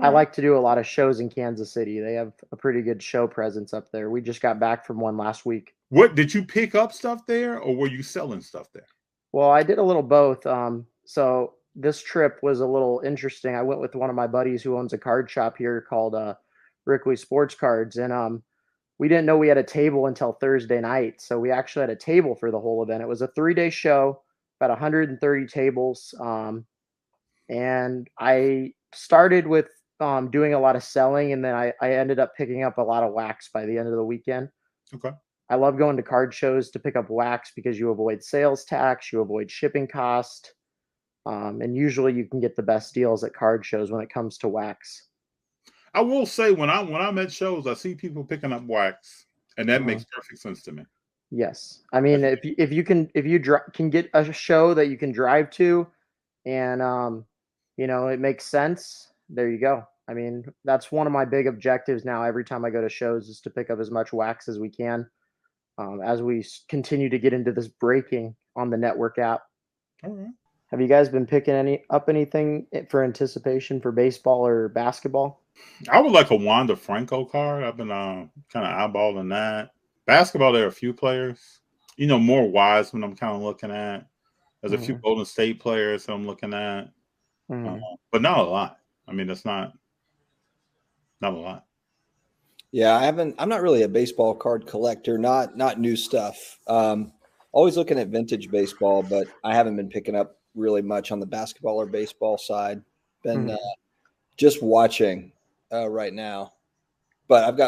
I like to do a lot of shows in Kansas City. They have a pretty good show presence up there. We just got back from one last week. What did you pick up stuff there, or were you selling stuff there? Well, I did a little both. So this trip was a little interesting. I went with one of my buddies who owns a card shop here called Rickley Sports Cards, and we didn't know we had a table until Thursday night. So we actually had a table for the whole event. It was a 3-day show, about 130 tables, and I started with doing a lot of selling, and then I ended up picking up a lot of wax by the end of the weekend. Okay. I love going to card shows to pick up wax because you avoid sales tax, you avoid shipping cost, and usually you can get the best deals at card shows when it comes to wax. I will say when I'm at shows, I see people picking up wax, and that makes perfect sense to me. Yes, I mean if you can get a show that you can drive to, and it makes sense. There you go. I mean, that's one of my big objectives now. Every time I go to shows, is to pick up as much wax as we can. As we continue to get into this breaking on the network app. All right. Have you guys been picking up anything for anticipation for baseball or basketball? I would like a Wanda Franco card. I've been kind of eyeballing that. Basketball, there are a few players. More Wiseman I'm kind of looking at. There's a few Golden State players that I'm looking at. But not a lot. I mean, that's not a lot. Yeah, I'm not really a baseball card collector, not new stuff. Always looking at vintage baseball, but I haven't been picking up really much on the basketball or baseball side. Been just watching right now. But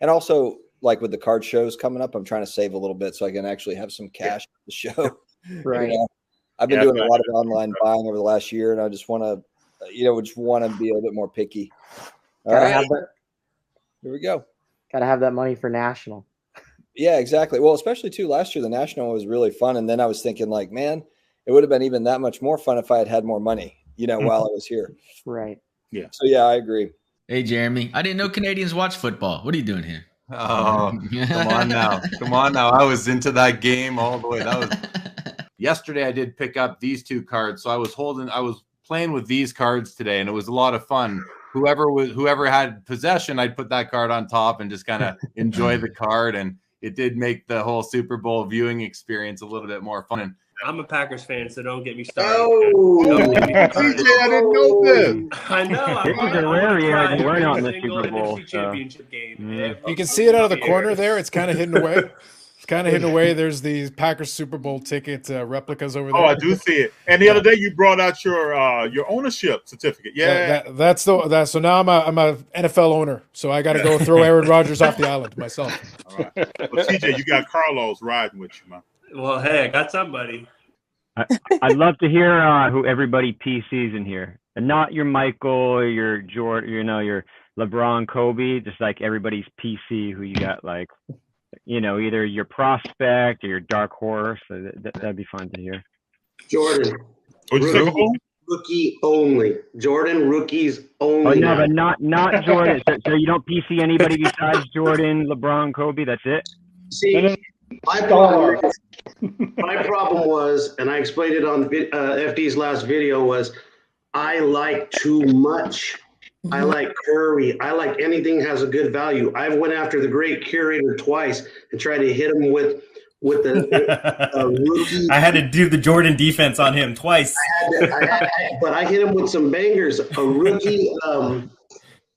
and also like with the card shows coming up, I'm trying to save a little bit so I can actually have some cash at the show. Right. I've been doing a lot of online buying over the last year, and I just want to, be a little bit more picky. All right. Here we go. Got to have that money for national. Yeah, exactly. Well, especially too, last year, the national was really fun. And then I was thinking like, man, it would have been even that much more fun if I had more money, while I was here. Right. Yeah. So yeah, I agree. Hey, Jeremy, I didn't know Canadians watch football. What are you doing here? Oh, come on now. I was into that game all the way. Yesterday I did pick up these two cards. So I was playing with these cards today, and it was a lot of fun. Whoever had possession, I'd put that card on top and just kind of enjoy the card. And it did make the whole Super Bowl viewing experience a little bit more fun. And I'm a Packers fan, so don't get me started. TJ, I didn't know this. I know. This is a rare year. We're not in the Super Bowl. Championship game. You can see it out of the corner there. It's kind of hidden away. There's these Packers Super Bowl ticket replicas over there. Oh, I do see it. And the other day you brought out your ownership certificate. Yeah, so now I'm a NFL owner. So I got to go throw Aaron Rodgers off the island myself. All right. Well, TJ, you got Carlos riding with you, man. Well, hey, I got somebody. I'd love to hear who everybody PCs in here, and not your Michael, your Jordan, your LeBron, Kobe, just like everybody's PC who you got like. Either your prospect or your dark horse. So that'd be fun to hear. Jordan. Rookie only. Jordan, rookies only. Oh, no, but not Jordan. So you don't PC anybody besides Jordan, LeBron, Kobe? That's it? See, my problem was, and I explained it on FD's last video, was I like too much. I like Curry. I like anything has a good value. I went after the great curator twice and tried to hit him with the rookie. I had to do the Jordan defense on him twice. But I hit him with some bangers. A rookie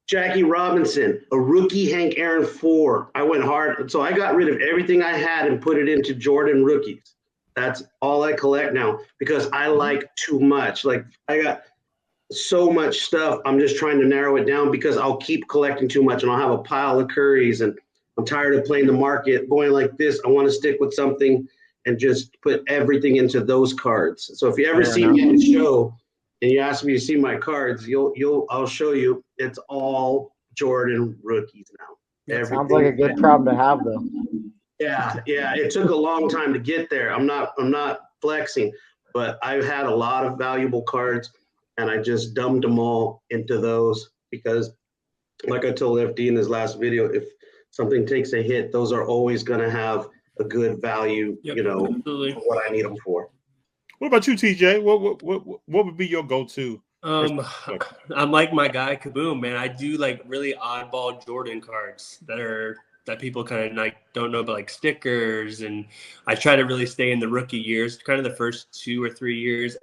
Jackie Robinson, a rookie Hank Aaron 4. I went hard. So I got rid of everything I had and put it into Jordan rookies. That's all I collect now because I like too much. Like I got so much stuff. I'm just trying to narrow it down because I'll keep collecting too much and I'll have a pile of Currys, and I'm tired of playing the market going like this. I want to stick with something and just put everything into those cards. So if you ever see me at the show and you ask me to see my cards, I'll show you. It's all Jordan rookies now. It sounds like a good problem to have though. Yeah. It took a long time to get there. I'm not flexing, but I've had a lot of valuable cards. And I just dumped them all into those because, like I told FD in his last video, if something takes a hit, those are always going to have a good value, absolutely. For what I need them for. What about you, TJ? What would be your go-to I'm like my guy Kaboom, man. I do like really oddball Jordan cards that people kind of like don't know about, like stickers, and I try to really stay in the rookie years, kind of the first 2 or 3 years.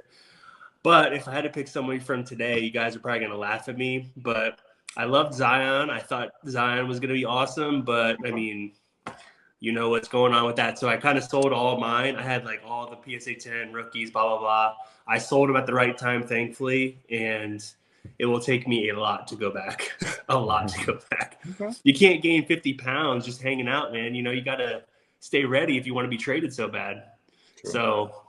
But if I had to pick somebody from today, you guys are probably gonna laugh at me, but I loved Zion. I thought Zion was gonna be awesome, but I mean, you know what's going on with that. So I kind of sold all mine. I had like all the PSA 10 rookies, blah, blah, blah. I sold them at the right time, thankfully. And it will take me a lot to go back, a lot to go back. Okay. You can't gain 50 pounds just hanging out, man. You know, you got to stay ready if you want to be traded so bad. True. So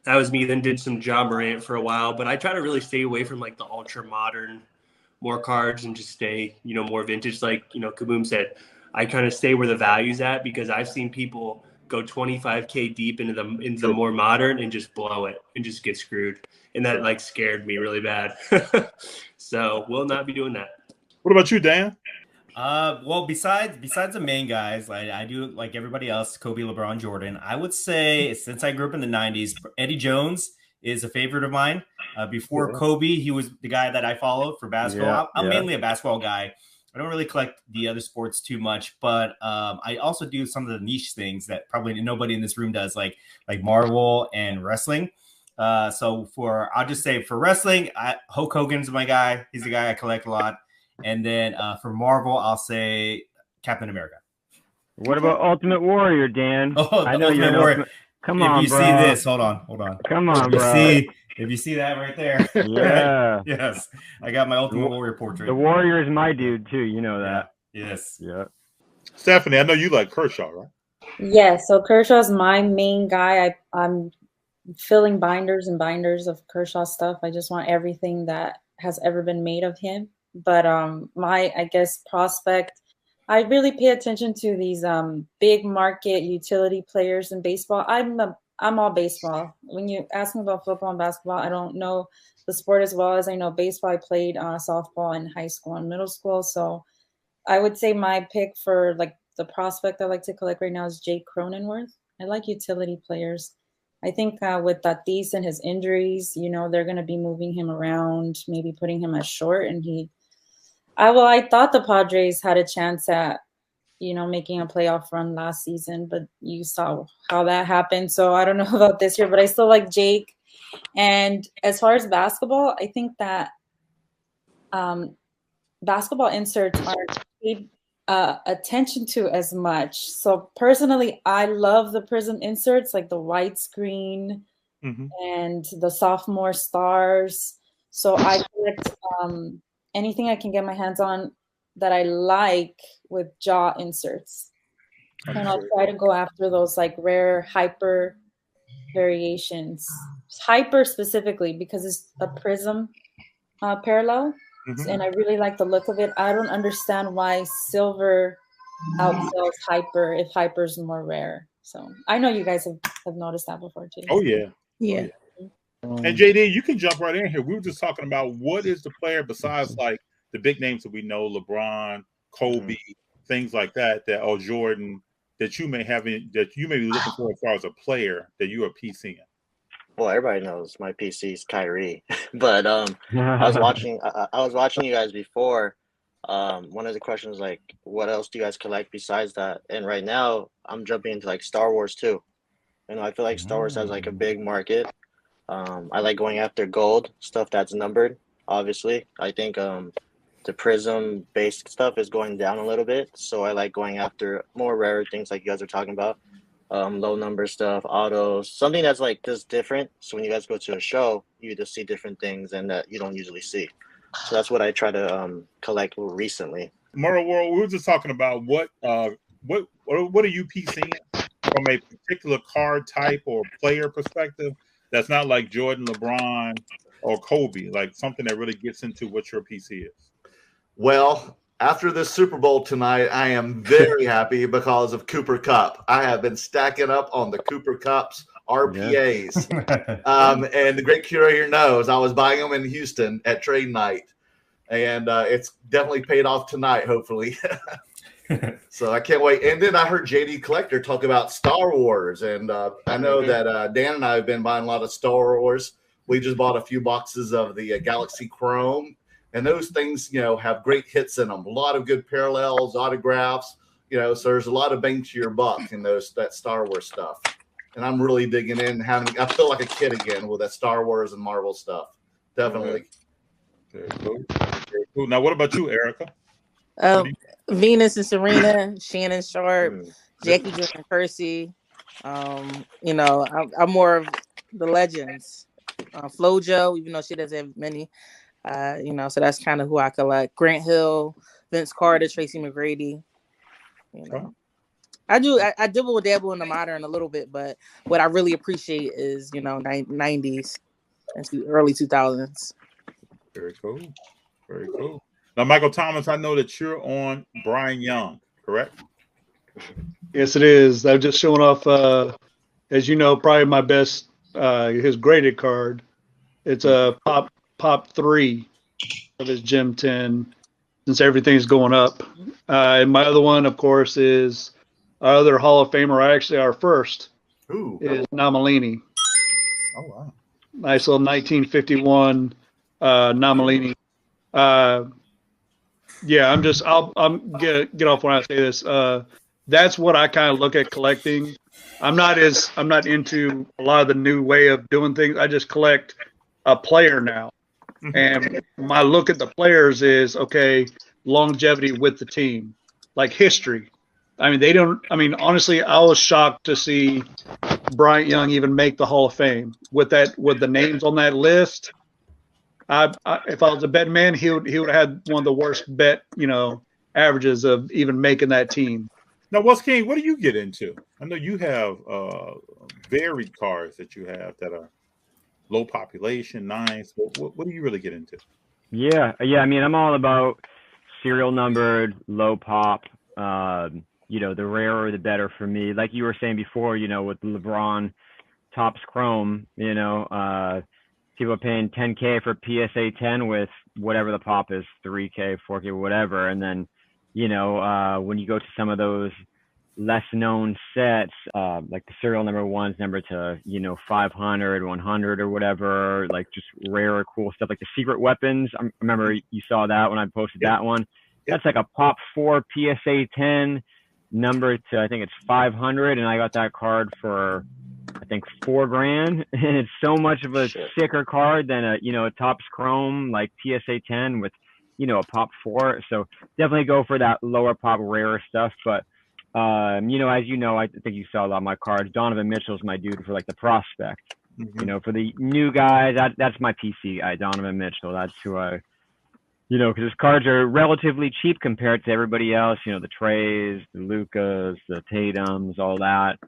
that was me. Then did some Ja Morant for a while, but I try to really stay away from like the ultra modern, more cards, and just stay, you know, more vintage. Like, you know, Kaboom said, I kind of stay where the value's at, because I've seen people go 25K deep into the more modern and just blow it and just get screwed. And that like scared me really bad. So we'll not be doing that. What about you, Dan? Well, besides the main guys, I do like everybody else, Kobe, LeBron, Jordan. I would say, since I grew up in the 90s, Eddie Jones is a favorite of mine. Before Kobe, he was the guy that I followed for basketball. I'm mainly a basketball guy. I don't really collect the other sports too much, but I also do some of the niche things that probably nobody in this room does, like Marvel and wrestling. So I'll just say for wrestling, Hulk Hogan's my guy. He's the guy I collect a lot. And then for Marvel, I'll say Captain America. What about Ultimate Warrior, Dan? Oh, I know you're Warrior. Come on, if you bro. see this, hold on. Come on, bro. If you see that right there, yeah, right? Yes, I got my Ultimate Warrior portrait. The Warrior is my dude too. You know that. Yeah. Yes. Yeah. Stephanie, I know you like Kershaw, right? Yeah. So Kershaw's my main guy. I'm filling binders and binders of Kershaw stuff. I just want everything that has ever been made of him. But I guess prospect, I really pay attention to these big market utility players in baseball. I'm all baseball. When you ask me about football and basketball, I don't know the sport as well as I know baseball. I played softball in high school and middle school. So I would say my pick for like the prospect I like to collect right now is Jake Cronenworth. I like utility players. I think with Tatis and his injuries, you know, they're going to be moving him around, maybe putting him at short. And I thought the Padres had a chance at, you know, making a playoff run last season, but you saw how that happened. So I don't know about this year, but I still like Jake. And as far as basketball, I think that basketball inserts aren't paid attention to as much. So personally, I love the Prism inserts, like the widescreen and the sophomore stars. So I collect anything I can get my hands on that I like with jaw inserts. And I'll try to go after those like rare hyper variations. Hyper specifically because it's a prism parallel. And I really like the look of it. I don't understand why silver outsells hyper if hyper is more rare. So I know you guys have noticed that before too. Oh, yeah. Yeah. And JD, you can jump right in here. We were just talking about what is the player besides like the big names that we know, LeBron, Kobe, things like that, or Jordan, that you may be looking for as far as a player that you are PCing. Well, everybody knows my PC is Kyrie, but I was watching you guys before. One of the questions like, what else do you guys collect besides that? And right now, I'm jumping into like Star Wars too. You know, I feel like Star Wars has like a big market. I like going after gold stuff that's numbered. Obviously, I think the prism based stuff is going down a little bit, so I like going after more rare things like you guys are talking about. Low number stuff, autos, something that's like just different. So when you guys go to a show, you just see different things and that you don't usually see. So that's what I try to collect recently. Murray World, we were just talking about what are you PCing from a particular card type or player perspective that's not like Jordan, LeBron, or Kobe, like something that really gets into what your PC is. Well, after this Super Bowl tonight, I am very happy because of Cooper Kupp. I have been stacking up on the Cooper Kupps RPAs. And the great curator knows I was buying them in Houston at trade night. And it's definitely paid off tonight, hopefully. So I can't wait. And then I heard JD Collector talk about Star Wars. And I know that Dan and I have been buying a lot of Star Wars. We just bought a few boxes of the Galaxy Chrome, and those things, have great hits in them. A lot of good parallels, autographs, so there's a lot of bang to your buck in that Star Wars stuff. And I'm really digging in, I feel like a kid again with that Star Wars and Marvel stuff. Definitely. Very cool. Very cool. Now, what about you, Erica? Venus and Serena, Shannon Sharp, Jackie Jordan Percy. I'm more of the legends. FloJo, even though she doesn't have many. So that's kind of who I collect. Grant Hill, Vince Carter, Tracy McGrady. I dibble dabble in the modern a little bit, but what I really appreciate is 90s and early 2000s. Very cool. Very cool. Now, Michael Thomas, I know that you're on Brian Young, correct? Yes, it is. I'm just showing off, as you know, probably my best, his graded card. It's a pop 3 of his Gem 10, since everything's going up. And my other one, of course, is our other Hall of Famer, actually our first, is Namalini. Oh, wow. Nice little 1951 Namalini. Yeah, I'm get off when I say this. That's what I kind of look at collecting. I'm not into a lot of the new way of doing things. I just collect a player now. And my look at the players is, okay, longevity with the team, like history. Honestly, I was shocked to see Bryant Young even make the Hall of Fame with the names on that list. If I was a betting man, he would have had one of the worst bet, averages of even making that team. Now, Wes King, what do you get into? I know you have varied cards that you have that are low population, nice. What do you really get into? Yeah. I'm all about serial numbered, low pop. The rarer the better for me. Like you were saying before, with LeBron Topps Chrome, people are paying $10K for PSA 10 with whatever the pop is, 3K, 4K, whatever. And then, when you go to some of those less known sets, like the serial number ones, number to, 500, 100 or whatever, like just rarer, cool stuff, like the secret weapons. I remember you saw that when I posted that one. That's like a pop 4 PSA 10 number to, I think it's 500. And I got that card for, I think $4,000, and it's so much of a sicker card than a Topps Chrome like PSA 10 with a pop 4. So definitely go for that lower pop rarer stuff. But as I think you saw a lot of my cards. Donovan Mitchell's my dude for like the prospect. For the new guys, that's my PC guy, Donovan Mitchell. That's who I because his cards are relatively cheap compared to everybody else. The Trays, the Lucas, the Tatums, all that.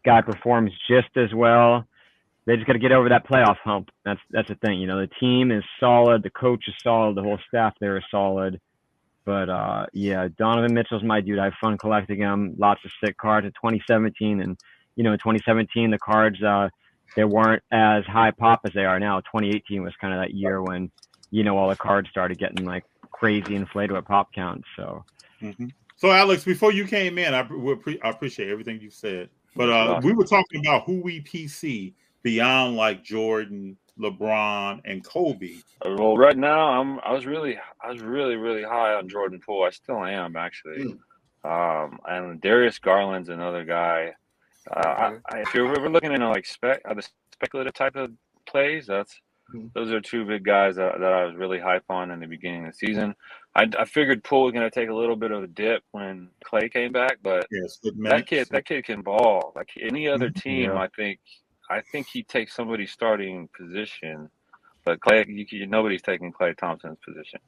Guy performs just as well. They just got to get over that playoff hump. That's the thing. The team is solid, the coach is solid, the whole staff there is solid. But Donovan Mitchell's my dude. I have fun collecting him. Lots of sick cards in 2017, and in 2017 the cards they weren't as high pop as they are now. 2018 was kind of that year when all the cards started getting like crazy inflated with pop counts. So. So Alex, before you came in, I appreciate everything you said. But we were talking about who we PC beyond like Jordan, LeBron, and Kobe. Well, right now I was really high on Jordan Poole. I still am actually. And Darius Garland's another guy. If you're ever looking into like the speculative type of plays, those are two big guys that I was really hype on in the beginning of the season. I figured Poole was going to take a little bit of a dip when Clay came back, but that kid can ball. Like any other team, I think he takes somebody's starting position, but Clay, nobody's taking Klay Thompson's position.